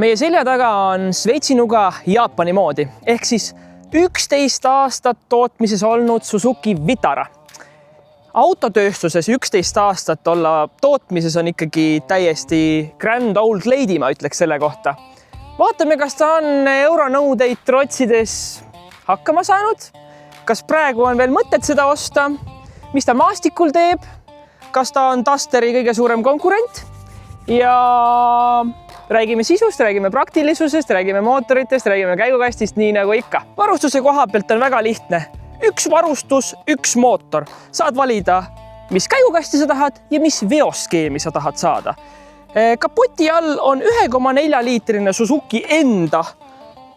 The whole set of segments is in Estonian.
Meie selja taga on Šveitsinuga Jaapani moodi ehk siis 11 aastat tootmises olnud Suzuki Vitara. Autotööstuses 11 aastat olla tootmises on ikkagi täiesti grand old lady, ma ütleks selle kohta. Vaatame, kas ta on euronõudeid trotsides hakkama saanud, kas praegu on veel mõtet seda osta, mis ta maastikul teeb, kas ta on Dusteri kõige suurem konkurent ja räägime sisust, räägime praktilisusest, räägime mootoritest, räägime käigukastist, nii nagu ikka. Varustuse koha pealt on väga lihtne. Üks varustus, üks mootor. Saad valida, mis käigukasti sa tahad ja mis veoskeemi sa tahad saada. Kapoti all on 1,4 liitrine Suzuki enda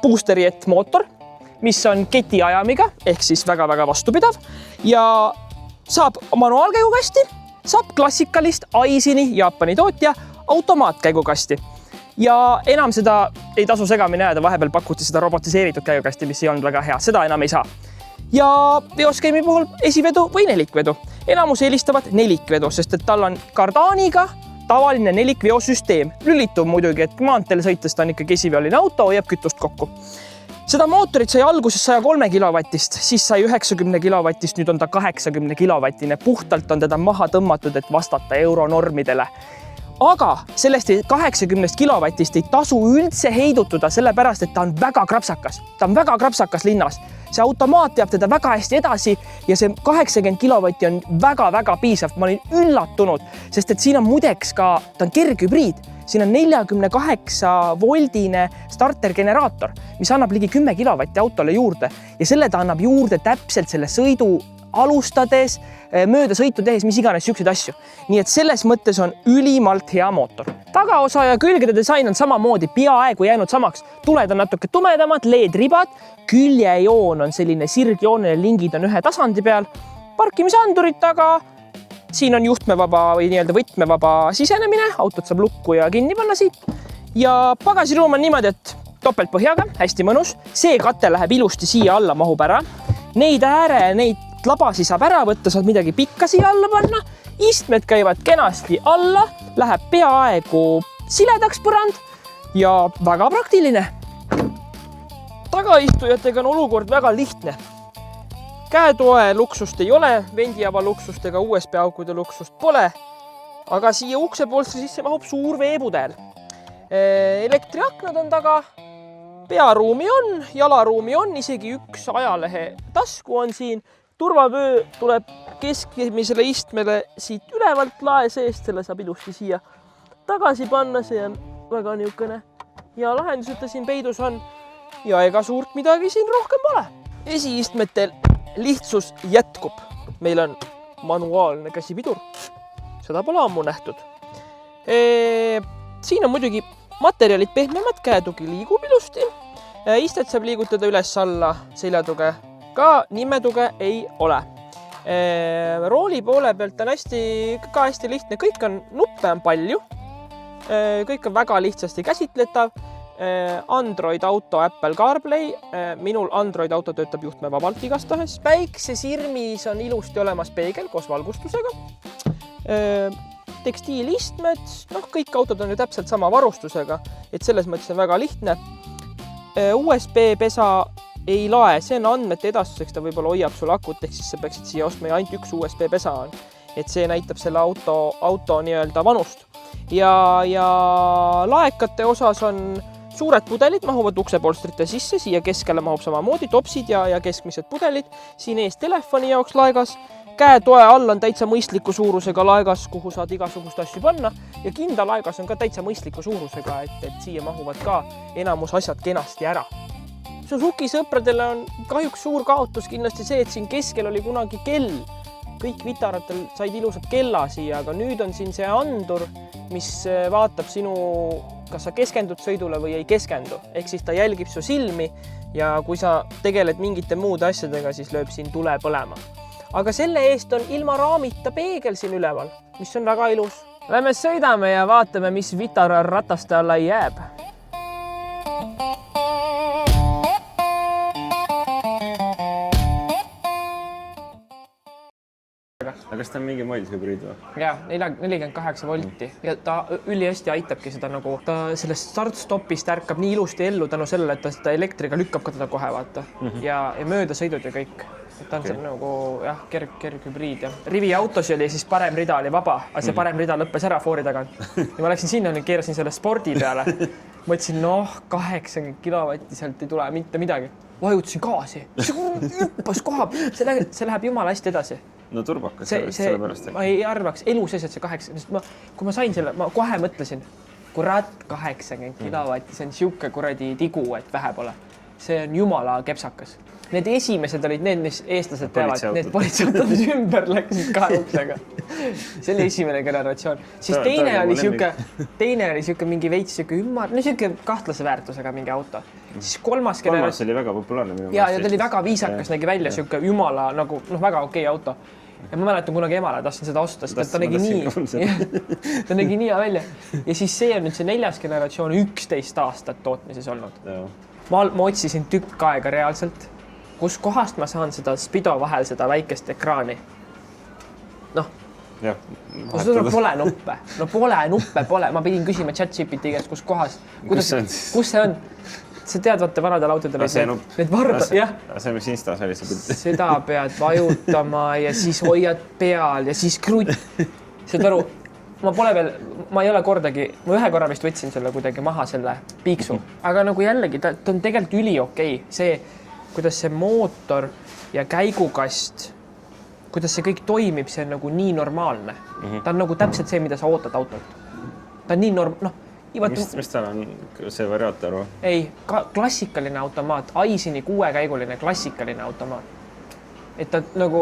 boosterijet mootor, mis on ketiajamiga ehk siis väga-väga vastupidav ja saab manuaalkäigukasti, saab klassikalist Aisini Jaapani tootja automaatkäigukasti. Ja enam seda ei tasu segamini ajada, vahepeal pakuti seda robotiseeritud käigukasti, mis ei olnud väga hea, seda enam ei saa. Ja veoskeemi puhul esivedu või nelikvedu. Enamus eelistavad nelikvedu, sest et tal on kardaaniga tavaline nelikveosüsteem. Lülituv muidugi, et maanteel sõites ta on ikkagi esiveoline auto, hoiab kütust kokku. Seda mootorit sai alguses 103 kilovatist, siis sai 90 kilovatist, nüüd on ta 80 kilovatine. Puhtalt on teda maha tõmmatud, et vastata euronormidele. Aga sellest 80 kilovatist ei tasu üldse heidutuda, sellepärast, et ta on väga krapsakas. Ta on väga krapsakas linnas. See automaat teab teda väga hästi edasi ja see 80 kilovatti on väga-väga piisav. Ma olin üllatunud, sest et siin on mudeks ka, ta on kerghübriid. Siin on 48 voldine startergeneraator, mis annab ligi 10 kilovatti autole juurde ja selle ta annab juurde täpselt selle sõidu alustades, mööda sõitu tehes, mis iganes siukseid asju. Nii et selles mõttes on ülimalt hea mootor. Tagaosa ja külgede disain on samamoodi peaaegu jäänud samaks. Tuled on natuke tumedamad, LED-ribad, küljejoon on selline sirgjoonele, lingid on ühe tasandi peal, parkimisandurid taga, siin on juhtmevaba või nii-öelda võtmevaba sisenemine, autot saab lukku ja kinni panna siit. Ja pagasiruum on niimoodi, et topeltpõhjaga, hästi mõnus, see kate läheb ilusti siia alla, mahub ära. Neid ääre, neid labasi saab ära võtta, saad midagi pikka siia alla panna. Istmed käivad kenasti alla, läheb peaaegu siledaks põrand ja väga praktiline. Tagaistujatega on olukord väga lihtne. Käetoe luksust ei ole, vendijava luksust ega USB-aukude luksust pole, aga siia uksepolstri sisse mahub suur veepudel. Elektriaknad on taga, pearuumi on, jalaruumi on, isegi üks ajalehe tasku on siin. Turvavöö tuleb keskmisele istmele siit ülevalt lae seest, selle saab ilusti siia tagasi panna, see on väga niukene. Ja lahendus, et ta siin peidus on ja ega suurt midagi siin rohkem pole. Esiistmetel lihtsus jätkub. Meil on manuaalne käsipidur, seda pole ammu nähtud. Siin on muidugi materjalid pehmemad, käetugi liigub ilusti. Istet saab liigutada üles-alla, seljatuge ka nimetuge ei ole. Rooli poole pealt on hästi lihtne, kõik on nuppe on palju, kõik on väga lihtsasti käsitletav. Android auto, Apple CarPlay, minul Android auto töötab juhtmevabalt igastahes. Päiksesirmis on ilusti olemas peegel koos valgustusega. Tekstiilistmed, kõik autod on ju täpselt sama varustusega, et selles mõttes on väga lihtne. USB-pesa ei lae, see on andmete edastuseks, ta võib-olla hoiab sul akut, ehk siis sa peaksid siia ostma ja ainult üks USB-pesa on. Et see näitab selle auto nii-öelda vanust. Ja laekate osas on suured pudelid, mahuvad uksepolstrite sisse, siia keskele mahub samamoodi topsid ja keskmised pudelid. Siin ees telefoni jaoks laegas. Käetoe all on täitsa mõistliku suurusega laegas, kuhu saad igasugust asju panna. Ja kinda laegas on ka täitsa mõistliku suurusega, et siia mahuvad ka enamus asjad kenasti ära. Suzuki sõpradele on kahjuks suur kaotus kindlasti see, et siin keskel oli kunagi kell. Kõik Vitaratel said ilusad kella siia, aga nüüd on siin see andur, mis vaatab sinu, kas sa keskendud sõidule või ei keskendu. Ehk siis ta jälgib su silmi ja kui sa tegeled mingite muude asjadega, siis lööb siin tule põlema. Aga selle eest on ilma raamita peegel siin üleval, mis on väga ilus. Lähme sõidame ja vaatame, mis Vitara rataste alla jääb. Aga kas ta on mingi Miles hübriid või? Ja 48 volti ja ta ülihästi aitabki seda nagu, ta sellest start-stopist ärkab nii ilusti ellu tänu sellele, et ta seda elektriga lükkab ka teda kohe vaata ja mööda sõidud ja kõik. Et ta on seal nagu jah, kerg hübriid ja Rivi autos oli siis parem rida oli vaba, aga see parem rida lõppes ära foori tagant. Ja ma läksin sinna, keerasin selle spordi peale. Mõtlesin, 80 kilovatti sealt ei tule mitte midagi. Vajutasin gaasi, hüppas koha, see läheb jumala hästi edasi. No turbakas selle pärast. Ma ei arvaks elu sees, et see 80, kui ma sain selle, ma kohe mõtlesin, kurat 80 kilovatti, see on siuke kuradi tigu, et vähe pole. See on jumala kepsakas. Need esimesed olid need, mis eestlased teavad, need politseiautod, mis ümber läksid kahe uksega. See oli esimene generatsioon. Siis teine oli siuke mingi veits siuke ümmar, no siuke kahtlase väärtusega mingi auto. Siis kolmas oli väga populaarne. Ja ta oli väga viisakas, nägi välja siuke jumala nagu väga okei auto. Ja ma mäletan kunagi emale tahtsin seda osta, sest ta nägi nii hea välja. Ja siis see on nüüd see 4. generatsioon 11 aastat tootmises olnud. Ma otsisin tükk aega reaalselt, kus kohast ma saan seda Spido vahel seda väikest ekraani. Pole nuppe. No pole nuppe, pole. Ma pidin küsima ChatGPT käest, kus kohas. Kus see on? Sa tead, vaata vanadel autodel need varda, jah. See, mis Instas oli see pilt. Seda pead vajutama ja siis hoiad peal ja siis kruut. Saad aru, ma ei ole kordagi, ma ühe korra vist võtsin selle kuidagi maha selle piiksu. Aga nagu jällegi, ta on tegelikult üli okei. See, kuidas see mootor ja käigukast, kuidas see kõik toimib, see on nagu nii normaalne. Ta on nagu täpselt see, mida sa ootad autolt. Ta on nii Mis tal on see variaator või? Ei, klassikaline automaat, Aisini 6-käiguline klassikaline automaat. Et ta nagu,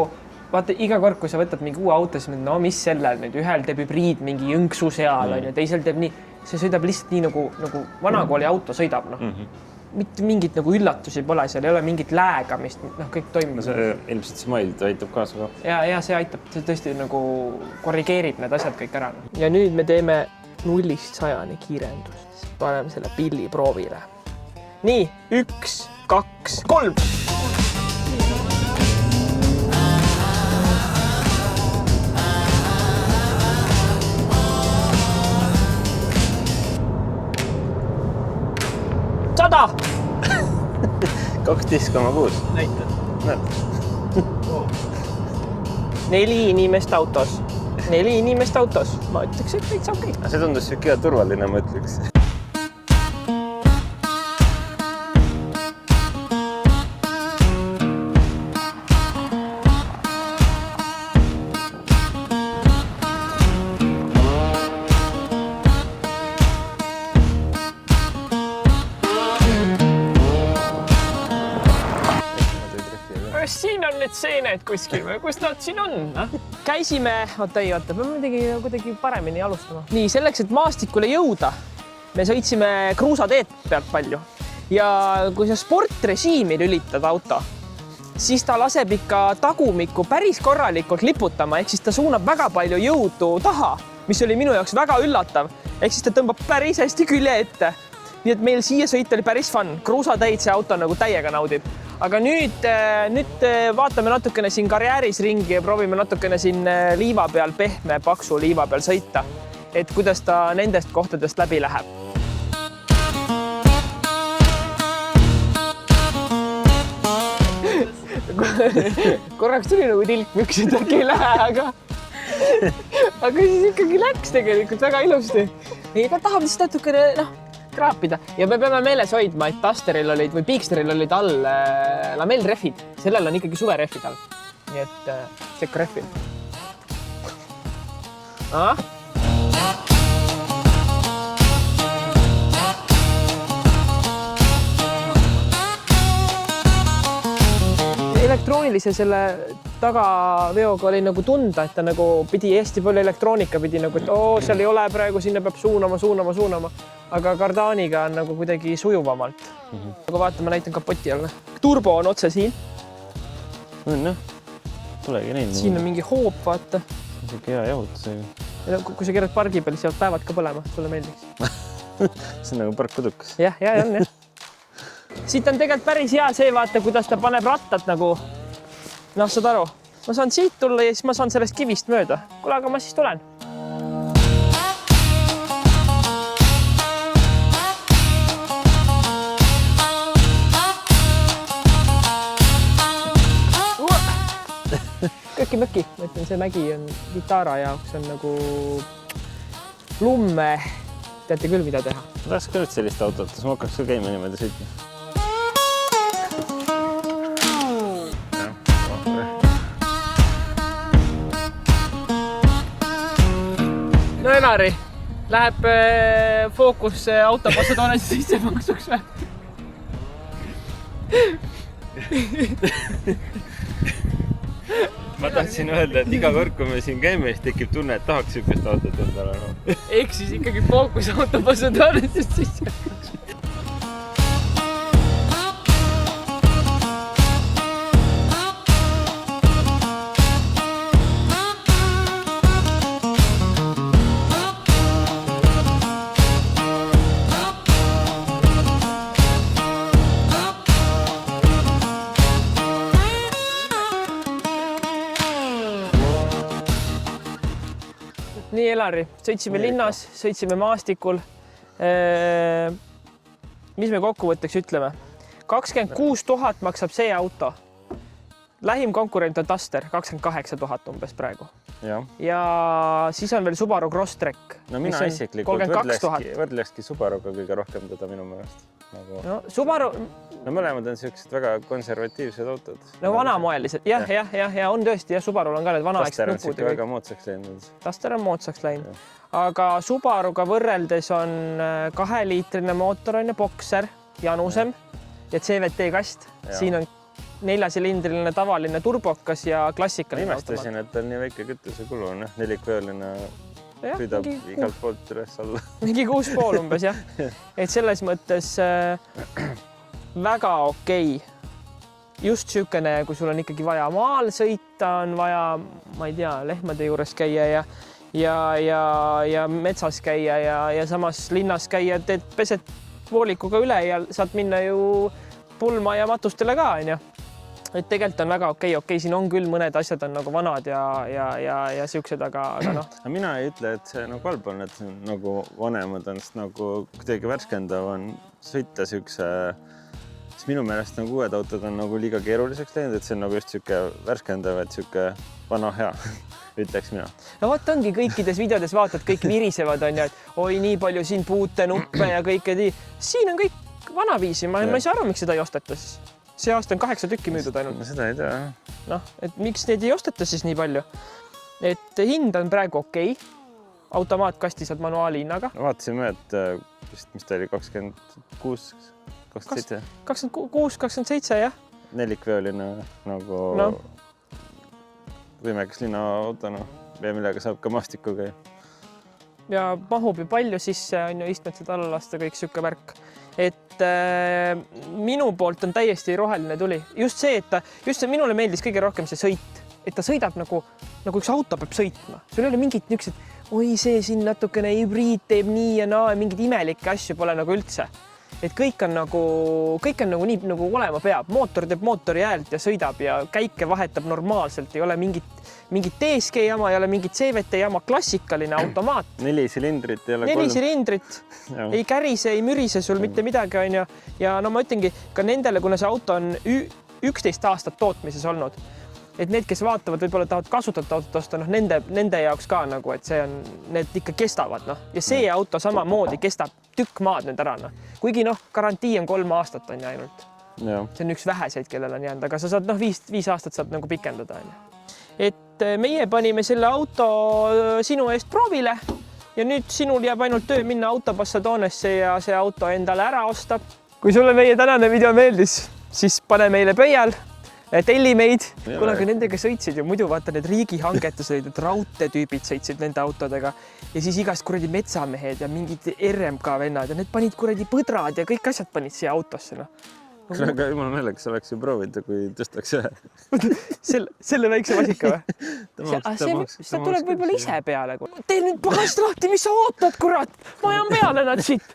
vaata iga kord, kui sa võtad mingi uue auto, siis no mis sellel nüüd, ühel teeb hübriid mingi jõnksu seal ja teisel teeb nii, see sõidab lihtsalt nii nagu vanakooli auto sõidab. Mitte mingit nagu üllatusi pole, seal ei ole mingit läägamist, kõik toimib. Ilmselt see Mild aitab kaasa ka. Ja see aitab, see tõesti nagu korrigeerib need asjad kõik ära. Ja nüüd me teeme 0-100 kiirendus. Paneme selle pilli proovile. Nii, 1, 2, 3. Sada! 12,6. Näitad. Näed. 4 inimest autos. 4 inimest autos. Ma ütleks, et täitsa okei. See tundus siuke turvaline, ma ütleks. Siin on need seened kuskil või kus nad siin on? Käisime, oota, peame kuidagi paremini alustama. Nii, selleks, et maastikule jõuda, me sõitsime kruusateed pealt palju. Ja kui sa sportrežiimi lülitad auto, siis ta laseb ikka tagumikku päris korralikult liputama, ehk siis ta suunab väga palju jõudu taha, mis oli minu jaoks väga üllatav. Ehk siis ta tõmbab päris hästi külje ette. Nii et meil siia sõit oli päris fun. Kruusateid see auto nagu täiega naudib. Aga nüüd vaatame natukene siin karjääris ringi ja proovime natukene siin liiva peal, pehme, paksu liiva peal sõita. Et kuidas ta nendest kohtadest läbi läheb. Korraks tuli nagu tilk müksed, äkki ei lähe, aga siis ikkagi läks tegelikult väga ilusti. Ega tahab lihtsalt natukene, kraapida. Ja me peame meeles hoidma, et Dusteril olid või Bigsteril olid all lamellrehvid. Sellel on ikkagi suverehvid all. Nii et sekka rehvid. Elektroonilise selle tagaveoga oli nagu tunda, et ta nagu pidi hästi palju elektroonika pidi nagu, et seal ei ole praegu, sinna peab suunama. Aga Cardaniga on nagu kuidagi sujuvamalt. Aga vaata, ma näitan kapoti all. Turbo on otse siin. Tulegi neid. Siin on mingi hoop, vaata. Siuke hea jahutus. Kui sa keerad pargi peal, siis päevad ka põlema. Sulle meeldiks. See on nagu parkpudukas. Jah. Siit on tegelikult päris hea see, vaata, kuidas ta paneb rattat nagu, saad aru, ma saan siit tulla ja siis ma saan sellest kivist mööda. Kuule, aga ma siis tulen. Köki-möki, ma ütlen, see mägi on Vitara jaoks on nagu lumme. Teate küll, mida teha. Tahaks ka nüüd sellist autot, siis ma hakkaks ka käima niimoodi sõitma. No Elari, läheb fookus autopassatoonesse sisse maksuks või? Ma tahtsin öelda, et iga kord, kui me siin käime, siis tekib tunne, et tahaks sükest autot endale. Ehk siis ikkagi fookus autopassatoonesse sisse. Nii, Elari, sõitsime linnas, sõitsime maastikul. Mis me kokkuvõtteks ütleme? 26 000 maksab see auto. Lähim konkurent on Duster, 28 000 umbes praegu. Ja siis on veel Subaru Crosstrek. No mina isiklikult võrdlekski Subaruga kõige rohkem teda minu meelest. No Subaru... No mõlemad on sellised väga konservatiivsed autod. No vanamoelised, jah, on tõesti, Subarul on ka need vanaaegsed nupud. Duster on väga moodsaks läinud. Duster on moodsaks läinud. Aga Subaruga võrreldes on 2-liitrine mootor on ja Boxer, janusem ja CVT kast. Siin on 4-silindriline tavaline turbokas ja klassikaline automaat. Imestasin, et on nii väike kütusekulu, 4-veoline püüdab igalt poolt üles alla. Mingi 6,5 umbes, jah. Et selles mõttes väga okei. Just sükene, kui sul on ikkagi vaja maal sõita, on vaja, ma ei tea, lehmade juures käia ja metsas käia ja samas linnas käia, teed pesed voolikuga üle ja saad minna ju pulma ja matustele ka, on ju. Et tegelikult on väga okei. Siin on küll mõned asjad on nagu vanad ja siuksed, aga noh. Mina ei ütle, et see nagu halb on, et nagu vanemad on nagu kuidagi värskendav on sõita siukse, siis minu meelest nagu uued autod on nagu liiga keeruliseks läinud, et see on nagu just siuke värskendav, et siuke vana hea, ütleks mina. No vaat ongi kõikides videodes vaatad, kõik virisevad on ja, et oi, nii palju siin puutenuppe ja kõike. Siin on kõik vanaviisi, ma ei saa aru, miks seda ei osteta siis. See aasta on 8 tükki müüdud ainult. Ma seda ei tea. Noh, et miks neid ei osteta siis nii palju? Et hind on praegu okei. Automaatkasti saad manuaali hinnaga. Vaatasime, et mis ta oli, 26, 27? 26, 27, jah. 4-veoline nagu võimekas linnaauto, ja millega saab ka maastikku käia. Ja mahub ju palju sisse, on ju istmed seda alla lasta, kõik siuke värk. Et minu poolt on täiesti roheline tuli. Just see, minule meeldis kõige rohkem see sõit, et ta sõidab nagu üks auto peab sõitma. Sul ei ole mingit niisugused, oi see siin natukene hübriid teeb nii ja naa, mingid imelikke asju pole nagu üldse. Et kõik on nagu nii nagu olema peab. Mootor teeb mootori häält ja sõidab ja käike vahetab normaalselt. Ei ole mingit TSG jama, ei ole mingit CVT jama, klassikaline automaat. 4 silindrit ei ole 4 silindrit, ei kärise, ei mürise sul mitte midagi, on ju. Ja no ma ütlengi ka nendele, kuna see auto on 11 aastat tootmises olnud, et need, kes vaatavad, võib-olla tahavad kasutatud autot osta, nende jaoks ka nagu, et need ikka kestavad, Ja see auto samamoodi kestab tükk maad nüüd ära, Kuigi garantii on 3 aastat on ainult. See on üks väheseid, kellel on jäänud, aga sa saad 5 aastat saad nagu pikendada, on ju. Et meie panime selle auto sinu eest proovile ja nüüd sinul jääb ainult töö minna autopassatoonesse ja see auto endale ära osta. Kui sulle meie tänane video meeldis, siis pane meile pöial, telli meid. Kuna ka nendega sõitsid ja muidu vaata need riigihangetused, et raudteetüübid sõitsid nende autodega ja siis igast kuradi metsamehed ja mingid RMK vennad ja need panid kuradi põdrad ja kõik asjad panid siia autosse. Aga jumal meeleks oleks ju proovida, kui tõstaks ühe. Selle väikse vasika või? Seda tuleb võib-olla ise peale. Tee nüüd pagast lahti, mis sa ootad, kurat! Ma ajan peale nad siit!